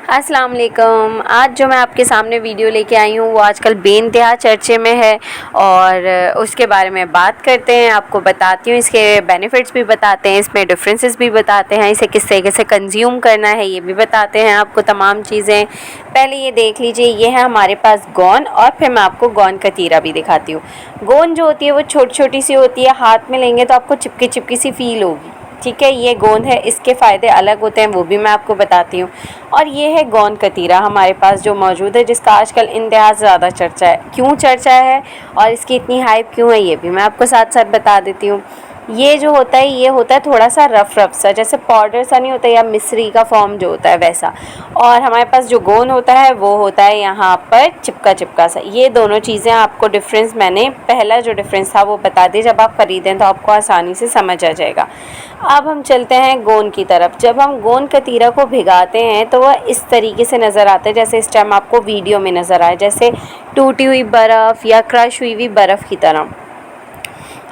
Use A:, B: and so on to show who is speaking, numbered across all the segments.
A: अस्सलाम वालेकुम। आज जो मैं आपके सामने वीडियो लेके आई हूँ वो आजकल बेइंतहा चर्चे में है और उसके बारे में बात करते हैं। आपको बताती हूँ, इसके बेनिफिट्स भी बताते हैं, इसमें डिफरेंसेस भी बताते हैं, इसे किस तरीके से कंज्यूम करना है ये भी बताते हैं आपको तमाम चीज़ें। पहले ये देख लीजिए, ये है हमारे पास गोंद और फिर मैं आपको गोंद कतीरा भी दिखाती हूँ। गोंद जो होती है वो छोटी छोटी सी होती है, हाथ में लेंगे तो आपको चिपकी चिपकी सी फील होगी। ठीक है, ये गोंद है, इसके फ़ायदे अलग होते हैं वो भी मैं आपको बताती हूँ। और ये है गोंद कतीरा हमारे पास जो मौजूद है, जिसका आजकल इंतहा ज़्यादा चर्चा है। क्यों चर्चा है और इसकी इतनी हाइप क्यों है ये भी मैं आपको साथ साथ बता देती हूँ। ये जो होता है ये होता है थोड़ा सा रफ रफ सा, जैसे पाउडर सा नहीं होता या मिश्री का फॉर्म जो होता है वैसा। और हमारे पास जो गोंद होता है वो होता है यहाँ पर चिपका चिपका सा। ये दोनों चीज़ें आपको डिफरेंस, मैंने पहला जो डिफरेंस था वो बता दिया, जब आप ख़रीदें तो आपको आसानी से समझ आ जाएगा। अब हम चलते हैं गोंद की तरफ। जब हम गोंद कतीरा को भिगाते हैं तो वह इस तरीके से नज़र आता है जैसे इस टाइम आपको वीडियो में नज़र आए, जैसे टूटी हुई बर्फ़ या क्रश हुई हुई बर्फ़ की तरह।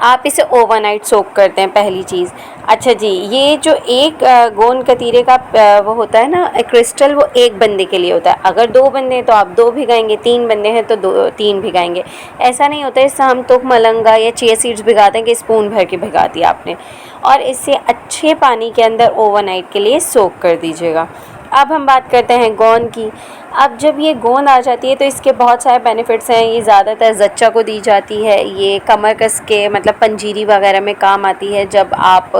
A: आप इसे ओवरनाइट सोक करते हैं, पहली चीज़। अच्छा जी, ये जो एक गोंद कतीरे का वो होता है ना क्रिस्टल, वो एक बंदे के लिए होता है। अगर 2 बंदे हैं तो आप 2 भिगाएंगे, 3 बंदे हैं तो 3 भिगाएंगे। ऐसा नहीं होता है। इससे हम तो मलंगा या चिया सीड्स भिगाते हैं कि स्पून भर के भिगा दिया आपने, और इसे अच्छे पानी के अंदर ओवरनाइट के लिए सोक कर दीजिएगा। अब हम बात करते हैं गोंद की। अब जब ये गोंद आ जाती है तो इसके बहुत सारे बेनिफिट्स हैं। ये ज़्यादातर जच्चा को दी जाती है, ये कमर कस के मतलब पंजीरी वगैरह में काम आती है। जब आप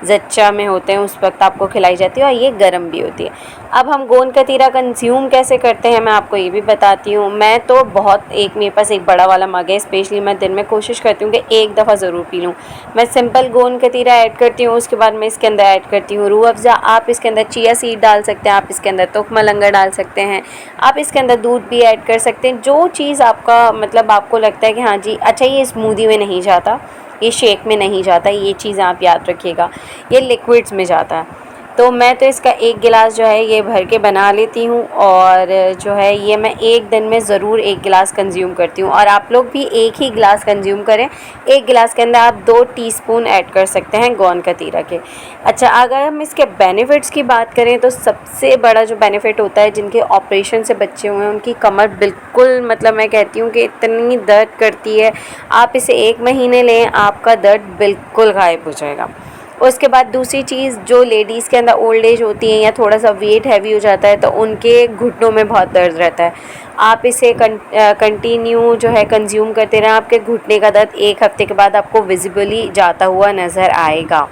A: जच्चा में होते हैं उस वक्त आपको खिलाई जाती है, और ये गर्म भी होती है। अब हम गोंद कतीरा कंज्यूम कैसे करते हैं मैं आपको ये भी बताती हूँ। मैं तो मेरे पास एक बड़ा वाला मग है, स्पेशली मैं दिन में कोशिश करती हूँ कि एक दफ़ा ज़रूर पी लूँ। मैं सिंपल गोंद कतीरा ऐड करती हूँ, उसके बाद मैं इसके अंदर ऐड करती हूँ रूह अफ़ज़ा। आप इसके अंदर चिया सीड डाल सकते हैं, आप इसके अंदर तुख मलंगा डाल सकते हैं, आप इसके अंदर दूध भी ऐड कर सकते हैं। जो चीज़ आपका मतलब आपको लगता है कि हाँ जी अच्छा ये स्मूदी में नहीं जाता, ये शेक में नहीं जाता, ये चीज़ आप याद रखिएगा, ये लिक्विड्स में जाता है। तो मैं तो इसका 1 गिलास जो है ये भर के बना लेती हूँ, और जो है ये मैं एक दिन में ज़रूर 1 गिलास कंज्यूम करती हूँ। और आप लोग भी 1 ही गिलास कंज्यूम करें। 1 गिलास के अंदर आप 2 टीस्पून ऐड कर सकते हैं गोंद कतीरा के। अच्छा, अगर हम इसके बेनिफिट्स की बात करें तो सबसे बड़ा जो बेनिफिट होता है, जिनके ऑपरेशन से बच्चे हुए हैं उनकी कमर बिल्कुल मतलब मैं कहती हूँ कि इतनी दर्द करती है, आप इसे 1 महीने लें आपका दर्द बिल्कुल गायब हो जाएगा। उसके बाद दूसरी चीज़, जो लेडीज़ के अंदर ओल्ड एज होती हैं या थोड़ा सा वेट हैवी हो जाता है तो उनके घुटनों में बहुत दर्द रहता है, आप इसे कंटिन्यू जो है कंज्यूम करते रहें, आपके घुटने का दर्द 1 हफ्ते के बाद आपको विजिबली जाता हुआ नज़र आएगा।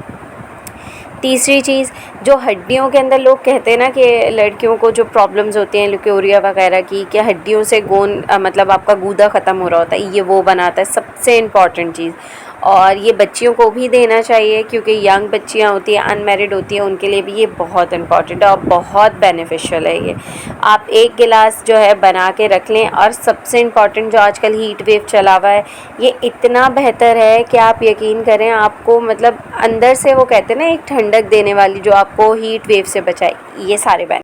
A: तीसरी चीज़, जो हड्डियों के अंदर लोग कहते हैं ना कि लड़कियों को जो प्रॉब्लम्स होती हैं ल्यूकेरिया वगैरह की, कि हड्डियों से गोंद मतलब आपका गूदा ख़त्म हो रहा होता है, ये वो बनाता है सबसे इम्पॉर्टेंट चीज़। और ये बच्चियों को भी देना चाहिए क्योंकि यंग बच्चियां होती हैं, अनमैरिड होती हैं, उनके लिए भी ये बहुत इम्पॉर्टेंट है और बहुत बेनिफिशियल है ये। आप 1 गिलास जो है बना के रख लें। और सबसे इम्पॉर्टेंट, जो आजकल हीट वेव चला हुआ है, ये इतना बेहतर है कि आप यकीन करें, आपको मतलब अंदर से वो कहते हैं ना एक ठंडक देने वाली जो आपको हीट वेव से बचाए, ये सारे